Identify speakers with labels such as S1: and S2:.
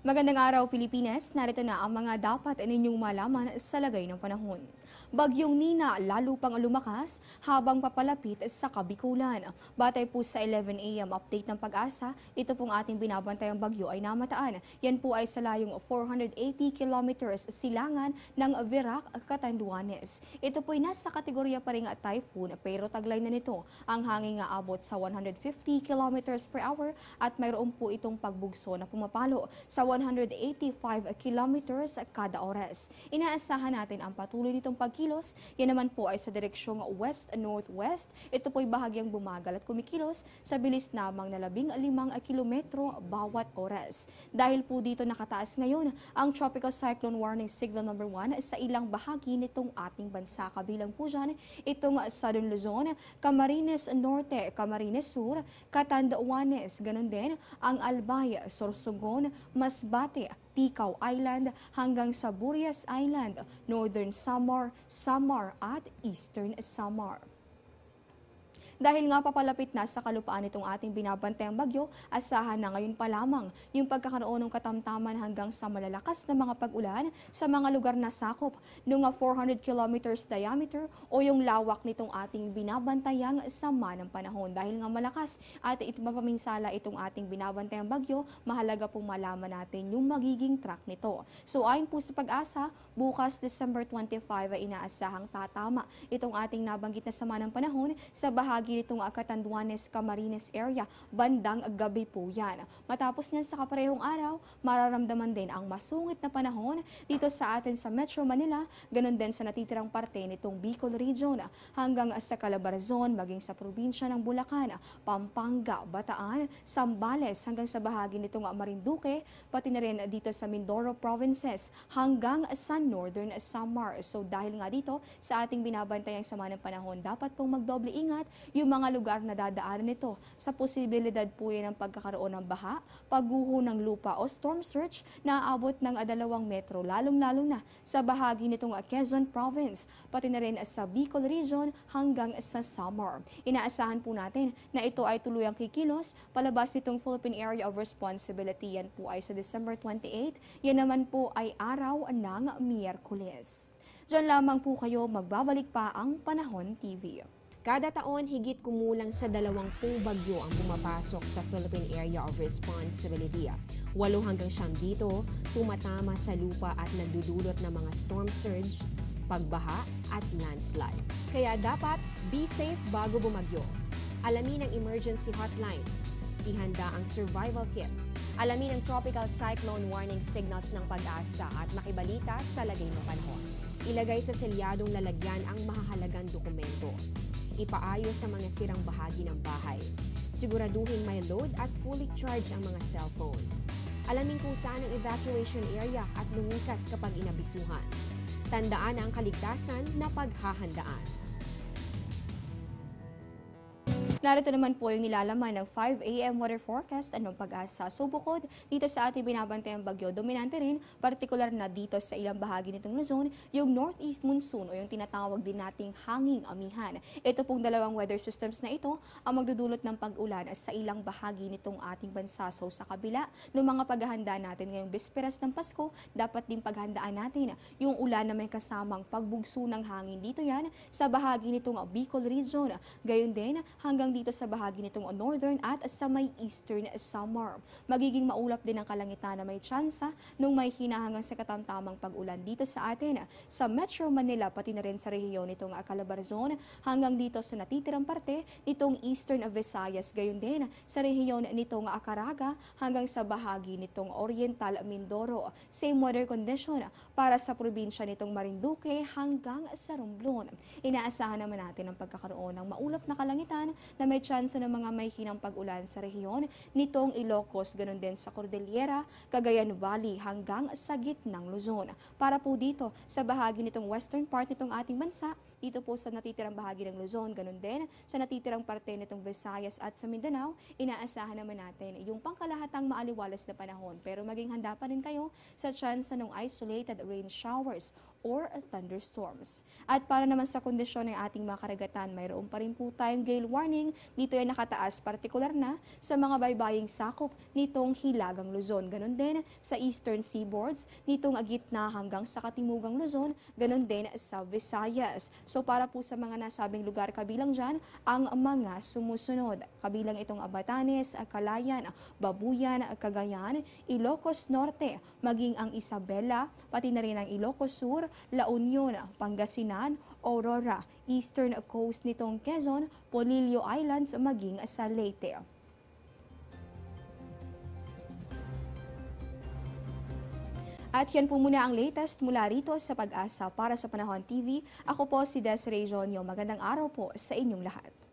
S1: Magandang araw, Pilipinas. Narito na ang mga dapat ninyong malaman sa lagay ng panahon. Bagyong Nina lalo pang lumakas habang papalapit sa Kabikulan. Batay po sa 11 a.m. update ng Pag-asa, ito pong ating binabantayang bagyo ay namataan. Yan po ay sa layong 480 kilometers silangan ng Virac, Catanduanes. Ito po ay nasa kategorya pa rin typhoon pero taglay na nito ang hangin nga abot sa 150 kilometers per hour at mayroon po itong pagbugso na pumapalo sa 185 kilometers kada oras. Inaasahan natin ang patuloy nitong pagkilos. Yan naman po ay sa direksyong west-northwest. Ito po ay bahagyang bumagal at kumikilos sa bilis namang na 15 kilometro bawat oras. Dahil po dito nakataas ngayon ang Tropical Cyclone Warning Signal number 1 sa ilang bahagi nitong ating bansa. Kabilang po dyan itong Southern Luzon, Camarines Norte, Camarines Sur, Catanduanes, ganun din ang Albay, Sorsogon, Masbate, Ticao Island hanggang sa Burias Island, Northern Samar, Samar at Eastern Samar. Dahil nga papalapit na sa kalupaan itong ating binabantayang bagyo, asahan na ngayon pa lamang yung pagkakaroon ng katamtaman hanggang sa malalakas na mga pag-ulan sa mga lugar na sakop ng 400 kilometers diameter o yung lawak nitong ating binabantayang sama ng panahon. Dahil nga malakas at mapaminsala itong ating binabantayang bagyo, mahalaga pong malaman natin yung magiging track nito. So ayon po sa Pag-asa, bukas December 25 ay inaasahang tatama itong ating nabanggit na sama ng panahon sa bahagi nitong Catanduanes, Camarines area, bandang gabi po yan. Matapos niyan sa kaparehong araw, mararamdaman din ang masungit na panahon dito sa atin sa Metro Manila, ganun din sa natitirang parte nitong Bicol Region, hanggang sa Calabarzon, maging sa probinsya ng Bulacan, Pampanga, Bataan, Zambales, hanggang sa bahagi nitong Marinduque, pati na rin dito sa Mindoro Provinces, hanggang sa Northern Samar. So dahil nga dito sa ating binabantayang sama ng panahon, dapat pong magdoble ingat yung mga lugar na dadaanan nito sa posibilidad po yan ng pagkakaroon ng baha, pagguho ng lupa o storm surge na aabot ng 2 metro, lalong-lalo na sa bahagi nitong Quezon Province, pati na rin sa Bicol Region hanggang sa Samar. Inaasahan po natin na ito ay tuluyang kikilos palabas nitong Philippine Area of Responsibility. Yan po ay sa December 28, yan naman po ay araw ng Miyerkules. Diyan lamang po kayo, magbabalik pa ang Panahon TV.
S2: Kada taon, higit kumulang sa 20 bagyo ang pumapasok sa Philippine Area of Responsibility. 8 hanggang 9 dito, tumatama sa lupa at nagdudulot ng mga storm surge, pagbaha at landslide. Kaya dapat be safe bago bumagyo. Alamin ang emergency hotlines. Ihanda ang survival kit. Alamin ang tropical cyclone warning signals ng Pag-asa at makibalita sa lagay ng panahon. Ilagay sa selyadong lalagyan ang mahahalagang dokumento. Ipaayos sa mga sirang bahagi ng bahay. Siguraduhin may load at fully charged ang mga cellphone. Alamin kung saan ang evacuation area at lumikas kapag inabisuhan. Tandaan ang kaligtasan na paghahandaan.
S1: Narito naman po yung nilalaman ng 5 a.m. weather forecast ng Pag-asa. So bukod dito sa ating binabantayang bagyo, dominante rin, partikular na dito sa ilang bahagi nitong Luzon, yung northeast monsoon o yung tinatawag din nating hanging amihan. Ito pong dalawang weather systems na ito ang magdudulot ng pag-ulan sa ilang bahagi nitong ating bansa. So sa kabila ng mga paghahanda natin ngayong bisperas ng Pasko, dapat din paghandaan natin yung ulan na may kasamang pagbugso ng hangin. Dito yan sa bahagi nitong Bicol Region. Gayon din hanggang dito sa bahagi nitong northern at sa may eastern Samar. Magiging maulap din ang kalangitan na may tsansa nung may hinahangang sa katamtamang pag-ulan dito sa atin sa Metro Manila, pati na rin sa rehiyon nitong Calabarzon hanggang dito sa natitirang parte nitong eastern Visayas, gayon din sa rehiyon nitong Caraga hanggang sa bahagi nitong Oriental Mindoro. Same weather condition para sa probinsya nitong Marinduque hanggang sa Romblon. Inaasahan naman natin ang pagkakaroon ng maulap na kalangitan na may tsansa ng mga may hinang pag-ulan sa rehiyon nitong Ilocos, ganun din sa Cordillera, Cagayan Valley hanggang sa gitnang Luzon. Para po dito sa bahagi nitong western part nitong ating bansa, dito po sa natitirang bahagi ng Luzon, ganun din sa natitirang parte nitong Visayas at sa Mindanao, inaasahan naman natin yung pangkalahatang maaliwalas na panahon. Pero maging handa pa rin kayo sa tsansa ng isolated rain showers or thunderstorms. At para naman sa kondisyon ng ating mga karagatan, mayroon pa rin po tayong gale warning. Dito ay nakataas partikular na sa mga baybaying sakop nitong Hilagang Luzon. Ganon din sa eastern seaboards, nitong gitna hanggang sa katimugang Luzon, ganon din sa Visayas. So para po sa mga nasabing lugar kabilang dyan, ang mga sumusunod. Kabilang itong Batanes, Calayan, Babuyan, Cagayan, Ilocos Norte, maging ang Isabela, pati na rin ang Ilocos Sur, La Union, Pangasinan, Aurora, Eastern Coast nitong Quezon, Polillo Islands, maging sa Leyte. At yan po muna ang latest mula rito sa Pag-asa para sa Panahon TV. Ako po si Desiree Jonio. Magandang araw po sa inyong lahat.